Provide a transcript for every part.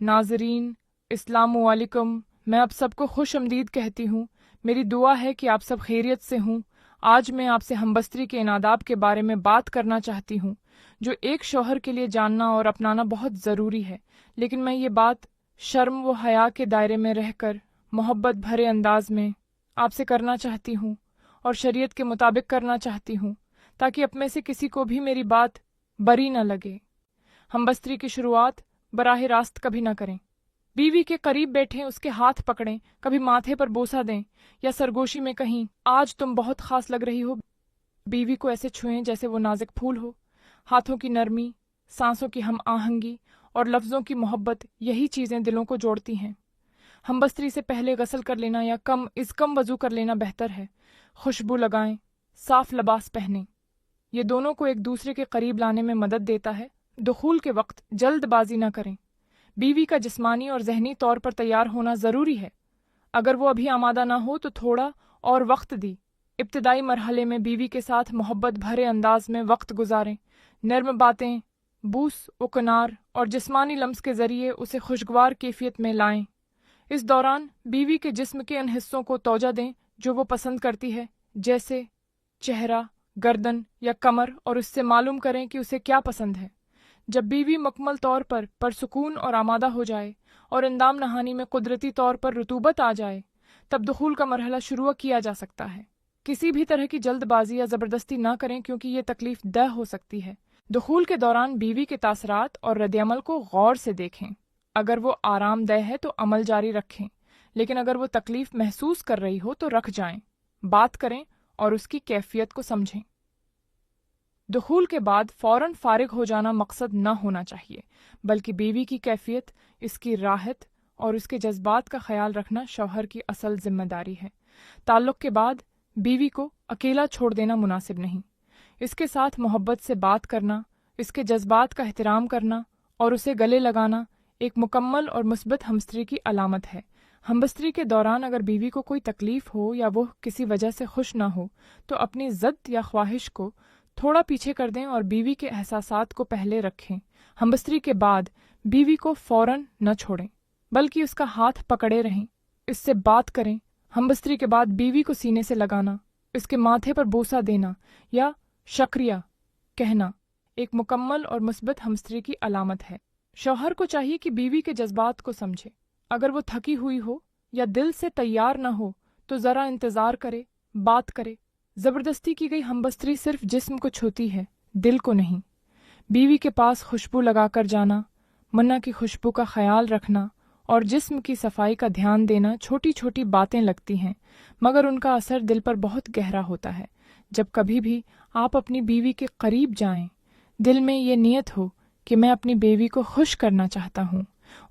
ناظرین السلام علیکم، میں آپ سب کو خوش آمدید کہتی ہوں۔ میری دعا ہے کہ آپ سب خیریت سے ہوں۔ آج میں آپ سے ہمبستری کے آداب کے بارے میں بات کرنا چاہتی ہوں جو ایک شوہر کے لیے جاننا اور اپنانا بہت ضروری ہے، لیکن میں یہ بات شرم و حیا کے دائرے میں رہ کر محبت بھرے انداز میں آپ سے کرنا چاہتی ہوں اور شریعت کے مطابق کرنا چاہتی ہوں تاکہ اپ میں سے کسی کو بھی میری بات بری نہ لگے۔ ہمبستری کی شروعات براہ راست کبھی نہ کریں۔ بیوی کے قریب بیٹھیں، اس کے ہاتھ پکڑیں، کبھی ماتھے پر بوسہ دیں یا سرگوشی میں کہیں آج تم بہت خاص لگ رہی ہو۔ بیوی کو ایسے چھوئیں جیسے وہ نازک پھول ہو۔ ہاتھوں کی نرمی، سانسوں کی ہم آہنگی اور لفظوں کی محبت، یہی چیزیں دلوں کو جوڑتی ہیں۔ ہمبستری سے پہلے غسل کر لینا یا کم وضو کر لینا بہتر ہے۔ خوشبو لگائیں، صاف لباس پہنیں، یہ دونوں کو ایک دوسرے کے قریب لانے میں مدد دیتا ہے۔ دخول کے وقت جلد بازی نہ کریں۔ بیوی کا جسمانی اور ذہنی طور پر تیار ہونا ضروری ہے۔ اگر وہ ابھی آمادہ نہ ہو تو تھوڑا اور وقت دی۔ ابتدائی مرحلے میں بیوی کے ساتھ محبت بھرے انداز میں وقت گزاریں۔ نرم باتیں، بوس و کنار اور جسمانی لمس کے ذریعے اسے خوشگوار کیفیت میں لائیں۔ اس دوران بیوی کے جسم کے ان حصوں کو توجہ دیں جو وہ پسند کرتی ہے، جیسے چہرہ، گردن یا کمر، اور اس سے معلوم کریں کہ اسے کیا پسند ہے۔ جب بیوی مکمل طور پر پرسکون اور آمادہ ہو جائے اور اندام نہانی میں قدرتی طور پر رطوبت آ جائے، تب دخول کا مرحلہ شروع کیا جا سکتا ہے۔ کسی بھی طرح کی جلد بازی یا زبردستی نہ کریں کیونکہ یہ تکلیف دہ ہو سکتی ہے۔ دخول کے دوران بیوی کے تاثرات اور رد عمل کو غور سے دیکھیں۔ اگر وہ آرام دہ ہے تو عمل جاری رکھیں، لیکن اگر وہ تکلیف محسوس کر رہی ہو تو رکھ جائیں۔ بات کریں اور اس کی کیفیت کو سمجھیں۔ دخول کے بعد فوراً فارغ ہو جانا مقصد نہ ہونا چاہیے، بلکہ بیوی کی کیفیت، اس کی راحت اور اس کے جذبات کا خیال رکھنا شوہر کی اصل ذمہ داری ہے۔ تعلق کے بعد بیوی کو اکیلا چھوڑ دینا مناسب نہیں۔ اس کے ساتھ محبت سے بات کرنا، اس کے جذبات کا احترام کرنا اور اسے گلے لگانا ایک مکمل اور مثبت ہمبستری کی علامت ہے۔ ہمبستری کے دوران اگر بیوی کو کوئی تکلیف ہو یا وہ کسی وجہ سے خوش نہ ہو تو اپنی ضد یا خواہش کو تھوڑا پیچھے کر دیں اور بیوی کے احساسات کو پہلے رکھیں۔ ہمبستری کے بعد بیوی کو فوراً نہ چھوڑیں، بلکہ اس کا ہاتھ پکڑے رہیں، اس سے بات کریں۔ ہمبستری کے بعد بیوی کو سینے سے لگانا، اس کے ماتھے پر بوسہ دینا یا شکریہ کہنا ایک مکمل اور مثبت ہمبستری کی علامت ہے۔ شوہر کو چاہیے کہ بیوی کے جذبات کو سمجھے۔ اگر وہ تھکی ہوئی ہو یا دل سے تیار نہ ہو تو ذرا انتظار کرے، بات کرے۔ زبردستی کی گئی ہمبستری صرف جسم کو چھوتی ہے، دل کو نہیں۔ بیوی کے پاس خوشبو لگا کر جانا، منا کی خوشبو کا خیال رکھنا اور جسم کی صفائی کا دھیان دینا چھوٹی چھوٹی باتیں لگتی ہیں، مگر ان کا اثر دل پر بہت گہرا ہوتا ہے۔ جب کبھی بھی آپ اپنی بیوی کے قریب جائیں، دل میں یہ نیت ہو کہ میں اپنی بیوی کو خوش کرنا چاہتا ہوں،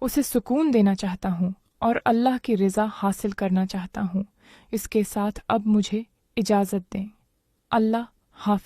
اسے سکون دینا چاہتا ہوں اور اللہ کی رضا حاصل کرنا چاہتا ہوں۔ اس کے ساتھ اب مجھے اجازت دیں۔ اللہ حافظ۔